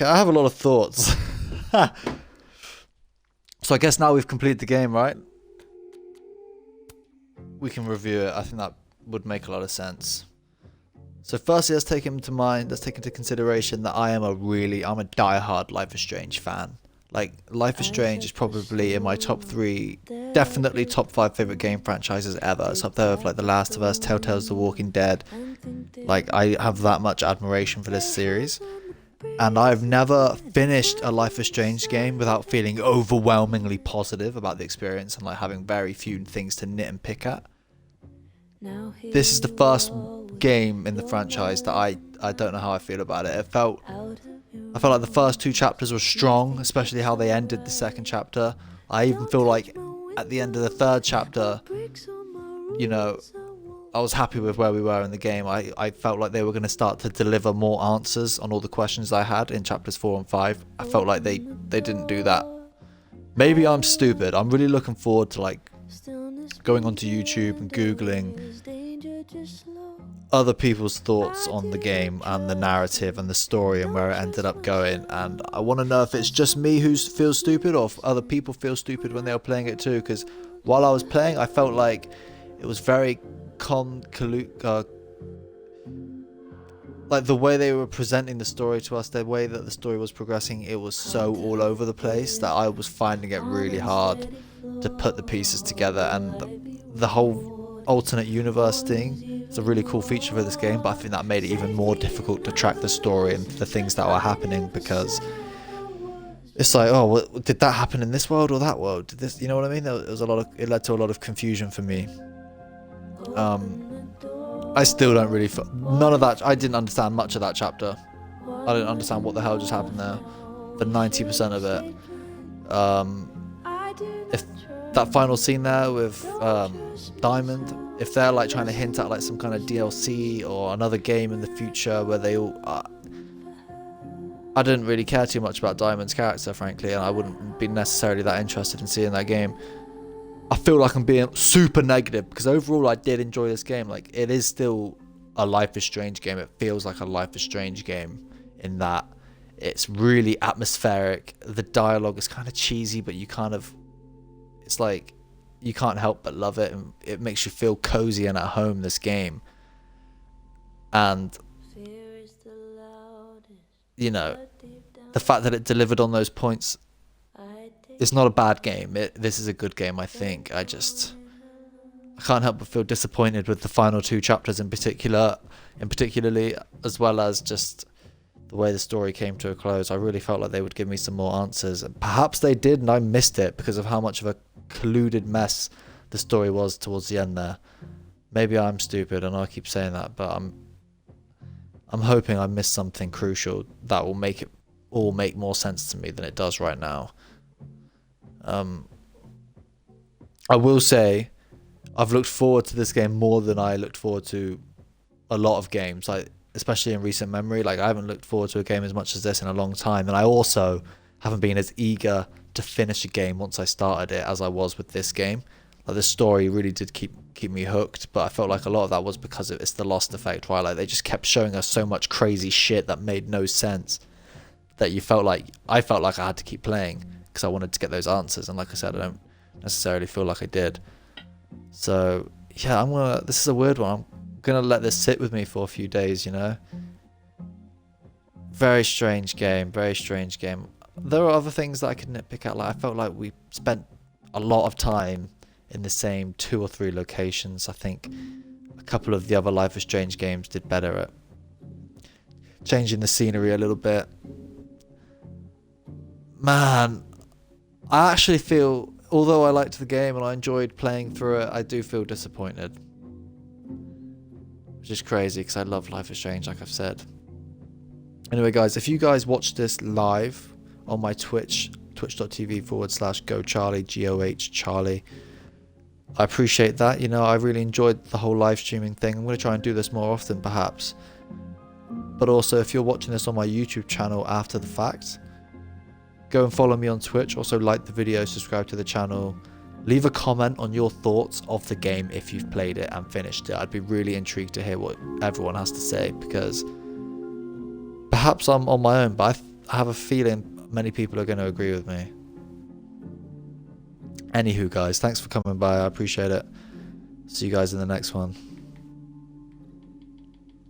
Okay, I have a lot of thoughts. So I guess now we've completed the game, right? We can review it. I think that would make a lot of sense. So firstly, let's take into consideration that I'm a diehard Life is Strange fan. Like, Life is Strange is probably in my top 3, definitely top 5 favorite game franchises ever. It's up there with like The Last of Us, Telltale's The Walking Dead. Like, I have that much admiration for this series. And I've never finished a Life is Strange game without feeling overwhelmingly positive about the experience and like having very few things to nit and pick at. This is the first game in the franchise that I don't know how I feel about it. I felt like the first 2 chapters were strong, especially how they ended the second chapter. I even feel like at the end of the 3rd chapter, you know, I was happy with where we were in the game. I felt like they were going to start to deliver more answers on all the questions I had in chapters 4 and 5. I felt like they didn't do that. Maybe I'm stupid. I'm really looking forward to like going onto YouTube and Googling other people's thoughts on the game and the narrative and the story and where it ended up going. And I want to know if it's just me who feels stupid or if other people feel stupid when they were playing it too. Because while I was playing, I felt like it was very like the way they were presenting the story to us, the way that the story was progressing, it was so all over the place that I was finding it really hard to put the pieces together. And the whole alternate universe thing is a really cool feature for this game, but I think that made it even more difficult to track the story and the things that were happening, because it's like, oh, well, did that happen in this world or that world? Did this, you know what I mean? It led to a lot of confusion for me. I still don't really none of that. I didn't understand much of that chapter. I didn't understand what the hell just happened there for 90% of it. If that final scene there with Diamond, if they're like trying to hint at like some kind of DLC or another game in the future where they all I didn't really care too much about Diamond's character, frankly, and I wouldn't be necessarily that interested in seeing that game. I feel like I'm being super negative because overall I did enjoy this game. Like, it is still a Life is Strange game. It feels like a Life is Strange game in that it's really atmospheric. The dialogue is kind of cheesy, but it's like you can't help but love it, and it makes you feel cozy and at home, this game. And you know, the fact that it delivered on those points, it's not a bad game. This is a good game, I think. I can't help but feel disappointed with the final 2 chapters particularly, as well as just the way the story came to a close. I really felt like they would give me some more answers. Perhaps they did, and I missed it because of how much of a colluded mess the story was towards the end there. Maybe I'm stupid, and I keep saying that, but I'm hoping I missed something crucial that will make it all make more sense to me than it does right now. I will say I've looked forward to this game more than I looked forward to a lot of games, like especially in recent memory. Like, I haven't looked forward to a game as much as this in a long time, and I also haven't been as eager to finish a game once I started it as I was with this game. Like, the story really did keep me hooked, but I felt like a lot of that was because it's the Lost effect, right? Like, they just kept showing us so much crazy shit that made no sense that I felt like I had to keep playing because I wanted to get those answers. And like I said, I don't necessarily feel like I did. So yeah, this is a weird one. I'm gonna let this sit with me for a few days, you know. Very strange game. There are other things that I could nitpick at. Like, I felt like we spent a lot of time in the same 2 or 3 locations. I think a couple of the other Life is Strange games did better at changing the scenery a little bit. Man, I actually feel, although I liked the game and I enjoyed playing through it, I do feel disappointed. Which is crazy because I love Life is Strange, like I've said. Anyway, guys, if you guys watch this live on my Twitch, twitch.tv/GoCharlie, GOH Charlie, I appreciate that. You know, I really enjoyed the whole live streaming thing. I'm going to try and do this more often, perhaps. But also, if you're watching this on my YouTube channel after the fact, go and follow me on Twitch. Also, like the video, subscribe to the channel. Leave a comment on your thoughts of the game if you've played it and finished it. I'd be really intrigued to hear what everyone has to say, because perhaps I'm on my own, but I have a feeling many people are going to agree with me. Anywho, guys, thanks for coming by. I appreciate it. See you guys in the next one.